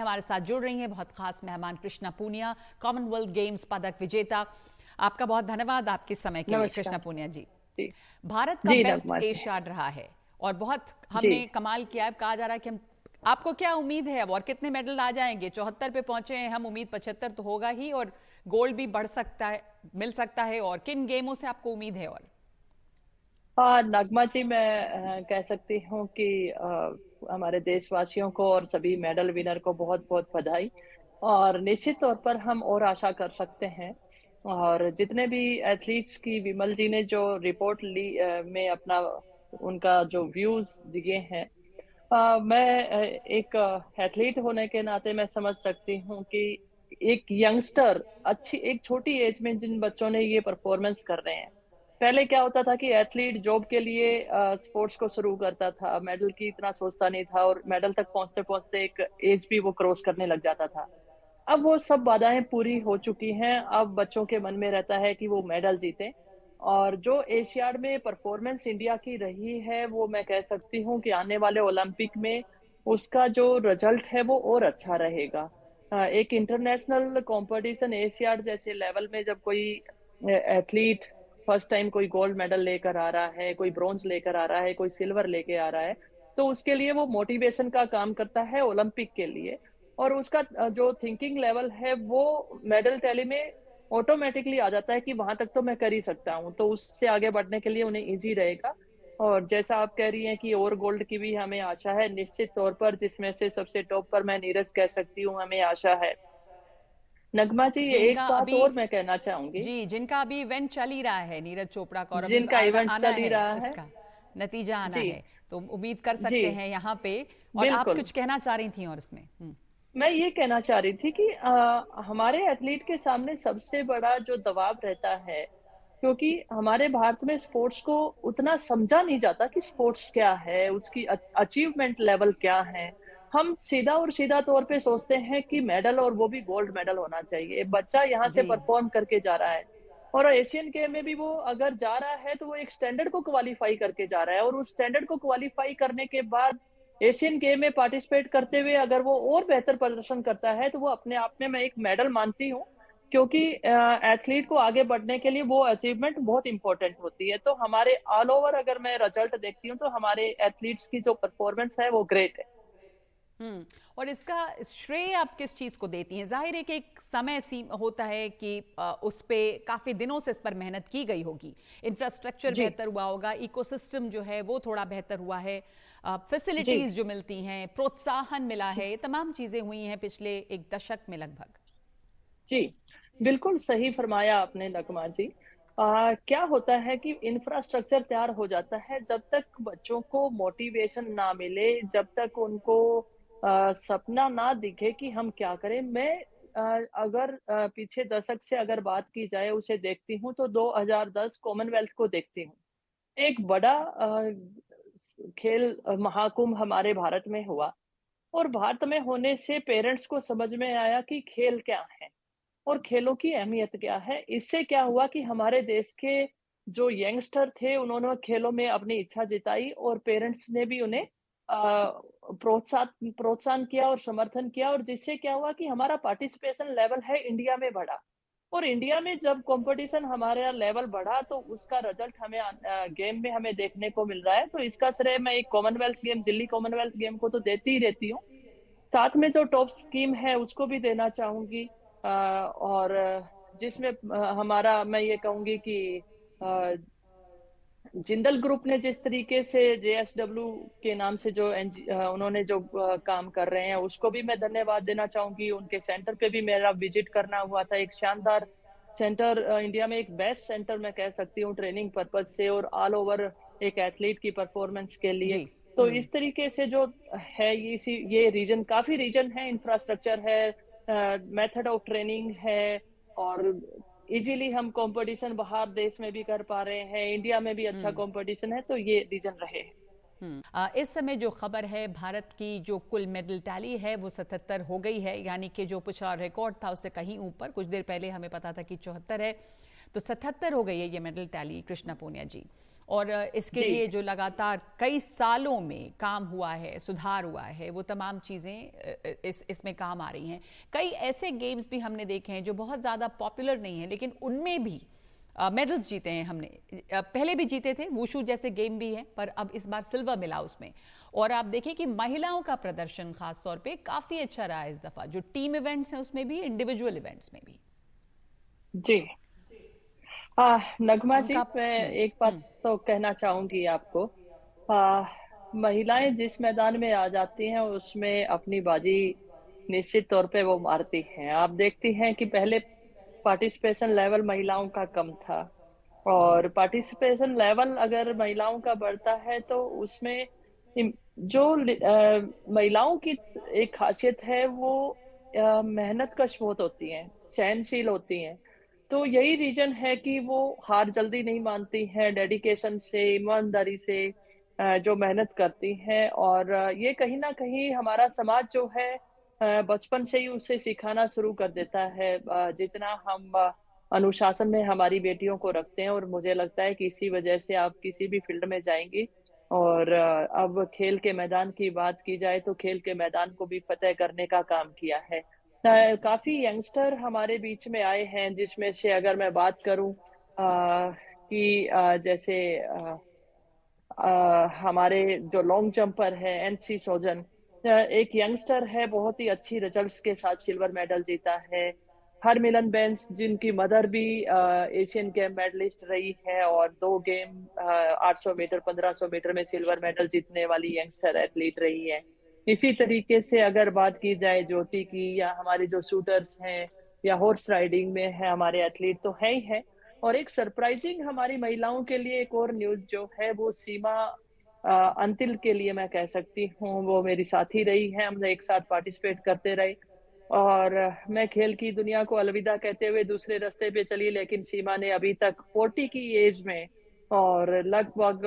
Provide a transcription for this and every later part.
हमारे साथ जुड़ रही हैं बहुत खास मेहमान कृष्णा पूनिया, कॉमनवेल्थ गेम्स पदक विजेता। आपका बहुत धन्यवाद आपके समय के लिए कृष्णा नमस्कार पूनिया जी। जी। भारत का जी बेस्ट नगमा जी। एशियाड रहा है और बहुत जी हमने कमाल किया है। कहा जा रहा है कि हम, आपको क्या उम्मीद है अब और कितने मेडल आ जाएंगे? 74 पे पहुंचे हैं हम, उम्मीद 75 तो होगा ही और गोल्ड भी बढ़ सकता है, मिल सकता है। और किन गेमों से आपको उम्मीद है? और हाँ नगमा जी, मैं कह सकती हूँ कि हमारे देशवासियों को और सभी मेडल विनर को बहुत बहुत बधाई। और निश्चित तौर पर हम और आशा कर सकते हैं। और जितने भी एथलीट्स की विमल जी ने जो रिपोर्ट ली में अपना उनका जो व्यूज दिए हैं, मैं एक एथलीट होने के नाते मैं समझ सकती हूँ कि एक यंगस्टर अच्छी एक छोटी एज में जिन बच्चों ने ये परफॉर्मेंस कर रहे हैं। पहले क्या होता था कि एथलीट जॉब के लिए स्पोर्ट्स को शुरू करता था, मेडल की इतना सोचता नहीं था और मेडल तक पहुंचते पहुंचते एक एज भी वो क्रॉस करने लग जाता था। अब वो सब बाधाएं पूरी हो चुकी हैं। अब बच्चों के मन में रहता है कि वो मेडल जीते। और जो एशियाड में परफॉर्मेंस इंडिया की रही है, वो मैं कह सकती हूँ कि आने वाले ओलंपिक में उसका जो रिजल्ट है वो और अच्छा रहेगा। एक इंटरनेशनल कंपटीशन एशियाड जैसे लेवल में जब कोई एथलीट फर्स्ट टाइम कोई गोल्ड मेडल लेकर आ रहा है, कोई ब्रॉन्ज लेकर आ रहा है, कोई सिल्वर लेके आ रहा है, तो उसके लिए वो मोटिवेशन का काम करता है ओलंपिक के लिए। और उसका जो थिंकिंग लेवल है वो मेडल टैली में ऑटोमेटिकली आ जाता है कि वहां तक तो मैं कर ही सकता हूँ, तो उससे आगे बढ़ने के लिए उन्हें इजी रहेगा। और जैसा आप कह रही हैं कि और गोल्ड की भी हमें आशा है निश्चित तौर पर, जिसमें से सबसे टॉप पर मैं नीरज कह सकती हूँ, हमें आशा है। नगमा जी एक जिनका बात अभी, और मैं कहना चाहूंगी। जी, जिनका अभी इवेंट चल ही रहा है, नीरज चोपड़ा का, और अभी जिनका इवेंट आना चल ही है, रहा है। इसका नतीजा आना जी है, तो उम्मीद कर जी सकते हैं यहाँ पे। और आप बिल्कुल। कुछ कहना चाह रही थी और इसमें? मैं ये कहना चाह रही थी कि हमारे एथलीट के सामने सबसे बड़ा जो दबाव रहता है, क्योंकि हमारे भारत में स्पोर्ट्स को उतना समझा नहीं जाता कि स्पोर्ट्स क्या है, उसकी अचीवमेंट लेवल क्या है। हम सीधा और सीधा तौर पे सोचते हैं कि मेडल, और वो भी गोल्ड मेडल होना चाहिए। बच्चा यहाँ से जी, परफॉर्म करके जा रहा है और एशियन गेम में भी वो अगर जा रहा है तो वो एक स्टैंडर्ड को क्वालिफाई करके जा रहा है, और उस स्टैंडर्ड को क्वालिफाई करने के बाद एशियन गेम में पार्टिसिपेट करते हुए अगर वो और बेहतर प्रदर्शन करता है तो वो अपने आप में मैं एक मेडल मानती हूँ। क्योंकि एथलीट को आगे बढ़ने के लिए वो अचीवमेंट बहुत इंपॉर्टेंट होती है। तो हमारे ऑल ओवर अगर मैं रिजल्ट देखती हूँ तो हमारे एथलीट्स की जो परफॉर्मेंस है वो ग्रेट है। और इसका श्रेय आप किस चीज को देती हैं? जाहिर है कि एक समय होता है कि उस पे काफी दिनों से इस पर मेहनत की गई होगी, इंफ्रास्ट्रक्चर जी बेहतर हुआ होगा, इकोसिस्टम जो है वो थोड़ा बेहतर हुआ है, जी फैसिलिटीज जो मिलती हैं, प्रोत्साहन मिला जी है, ये तमाम चीजें हुई हैं पिछले एक दशक में लगभग। जी बिल्कुल सही फरमाया आपने नगमा जी। क्या होता है कि इंफ्रास्ट्रक्चर तैयार हो जाता है, जब तक बच्चों को मोटिवेशन ना मिले, जब तक उनको सपना ना दिखे कि हम क्या करें। मैं अगर पीछे दशक से अगर बात की जाए उसे देखती हूँ तो 2010 कॉमनवेल्थ को देखती हूँ। एक बड़ा खेल महाकुंभ हमारे भारत में हुआ, और भारत में होने से पेरेंट्स को समझ में आया कि खेल क्या है और खेलों की अहमियत क्या है। इससे क्या हुआ कि हमारे देश के जो यंगस्टर थे उन्होंने खेलों में अपनी इच्छा जताई, और पेरेंट्स ने भी उन्हें प्रोत्साहन प्रोत्साहन किया और समर्थन किया, और जिससे क्या हुआ कि हमारा पार्टिसिपेशन लेवल है इंडिया में बढ़ा। और इंडिया में जब कंपटीशन हमारा लेवल बढ़ा तो उसका रिजल्ट हमें गेम में हमें देखने को मिल रहा है। तो इसका श्रेय मैं एक Commonwealth game, Delhi Commonwealth game को तो देती ही रहती हूँ, साथ में जो टॉप स्कीम है उसको भी देना चाहूंगी। और जिसमें हमारा मैं ये कहूंगी कि अ, जिंदल ग्रुप ने जिस तरीके से जेएसडब्ल्यू के नाम से जो उन्होंने जो काम कर रहे हैं उसको भी मैं धन्यवाद देना चाहूंगी। उनके सेंटर पे भी मेरा विजिट करना हुआ था, एक शानदार सेंटर, इंडिया में एक बेस्ट सेंटर मैं कह सकती हूँ ट्रेनिंग पर्पज से और ऑल ओवर एक एथलीट की परफॉर्मेंस के लिए। जी। तो इस तरीके से जो है ये रीजन, काफी रीजन है, इंफ्रास्ट्रक्चर है, मेथड ऑफ ट्रेनिंग है, और इजीली हम कंपटीशन बाहर देश में भी कर पा रहे हैं, इंडिया में भी अच्छा कंपटीशन है, तो ये रीजन रहे हैं। इस समय जो खबर है, भारत की जो कुल मेडल टैली है वो 77 हो गई है, यानी कि जो पिछला रिकॉर्ड था उससे कहीं ऊपर। कुछ देर पहले हमें पता था कि 74 है, तो 77 हो गई है ये मेडल टैली कृष्णा पूनिया जी। और इसके जी लिए जो लगातार कई सालों में काम हुआ है, सुधार हुआ है, वो तमाम चीज़ें इसमें काम आ रही हैं। कई ऐसे गेम्स भी हमने देखे हैं जो बहुत ज़्यादा पॉपुलर नहीं हैं, लेकिन उनमें भी मेडल्स जीते हैं हमने। पहले भी जीते थे, वुशु जैसे गेम भी है, पर अब इस बार सिल्वर मिला उसमें। और आप देखिए कि महिलाओं का प्रदर्शन खास तौर पे काफ़ी अच्छा रहा है इस दफ़ा, जो टीम इवेंट्स हैं उसमें भी, इंडिविजुअल इवेंट्स में भी। जी। नगमा जी, उनका मैं एक बात तो कहना चाहूंगी आपको। आ, महिलाएं जिस मैदान में आ जाती हैं उसमें अपनी बाजी निश्चित तौर पे वो मारती हैं। आप देखती हैं कि पहले पार्टिसिपेशन लेवल महिलाओं का कम था, जी और पार्टिसिपेशन लेवल अगर महिलाओं का बढ़ता है तो उसमें महिलाओं की एक खासियत है, वो मेहनत कश बहुत होती हैं, सहनशील होती हैं। तो यही रीजन है कि वो हार जल्दी नहीं मानती हैं, डेडिकेशन से, ईमानदारी से जो मेहनत करती हैं। और ये कहीं ना कहीं हमारा समाज जो है बचपन से ही उसे सिखाना शुरू कर देता है। जितना हम अनुशासन में हमारी बेटियों को रखते हैं, और मुझे लगता है कि इसी वजह से आप किसी भी फील्ड में जाएंगी। और अब खेल के मैदान की बात की जाए तो खेल के मैदान को भी फतेह करने का काम किया है। काफी यंगस्टर हमारे बीच में आए हैं, जिसमें से अगर मैं बात करूं कि जैसे हमारे जो लॉन्ग जंपर है एनसी सोजन, एक यंगस्टर है, बहुत ही अच्छी रिजल्ट्स के साथ सिल्वर मेडल जीता है। हरमिलन बेंस, जिनकी मदर भी एशियन गेम मेडलिस्ट रही है, और 2 गेम 800 मीटर 1500 मीटर में सिल्वर मेडल जीतने वाली यंगस्टर एथलीट रही है। इसी तरीके से अगर बात की जाए ज्योति की, या हमारे जो शूटर्स हैं, या हॉर्स राइडिंग में है हमारे एथलीट, तो है ही है। और एक सरप्राइजिंग हमारी महिलाओं के लिए एक और न्यूज जो है, वो सीमा अंतिल के लिए मैं कह सकती हूँ। वो मेरी साथी रही है, हमने एक साथ पार्टिसिपेट करते रहे। और मैं खेल की दुनिया को अलविदा कहते हुए दूसरे रास्ते पे चली, लेकिन सीमा ने अभी तक 40 की एज में और लगभग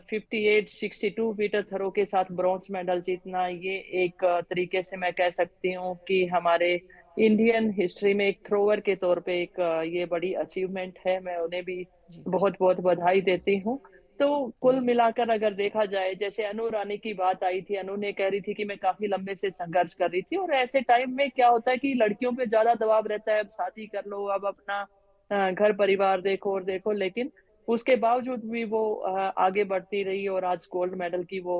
58-62 मीटर थ्रो के साथ ब्रॉन्ज मेडल जीतना, ये एक तरीके से मैं कह सकती हूँ कि हमारे इंडियन हिस्ट्री में एक थ्रोअर के तौर पे एक ये बड़ी अचीवमेंट है। मैं उन्हें भी जी बहुत बहुत बधाई देती हूँ। तो कुल जी मिलाकर अगर देखा जाए, जैसे अनु रानी की बात आई थी, अनु ने कह रही थी कि मैं काफी लंबे से संघर्ष कर रही थी, और ऐसे टाइम में क्या होता है कि लड़कियों पे ज्यादा दबाव रहता है, अब शादी कर लो, अब अपना घर परिवार देखो और देखो। लेकिन उसके बावजूद भी वो आगे बढ़ती रही, और आज गोल्ड मेडल की वो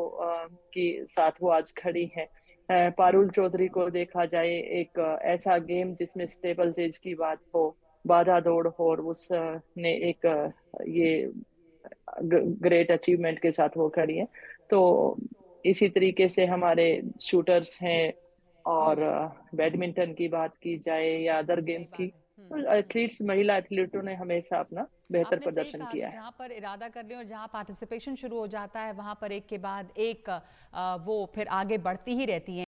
की साथ वो आज खड़ी है। पारुल चौधरी को देखा जाए, एक ऐसा गेम जिसमें स्टेबल एज की बात हो, बाधा दौड़ हो, और उस ने एक ये ग्रेट अचीवमेंट के साथ वो खड़ी है। तो इसी तरीके से हमारे शूटर्स जी हैं। और बैडमिंटन की बात की जाए या अदर सही गेम्स की, बात है। तो एथलीट्स, महिला एथलीटों ने हमेशा अपना बेहतर आपने सही प्रदर्शन कहा कि किया है। जहाँ पर इरादा कर लें और जहाँ पार्टिसिपेशन शुरू हो जाता है, वहाँ पर एक के बाद एक वो फिर आगे बढ़ती ही रहती हैं।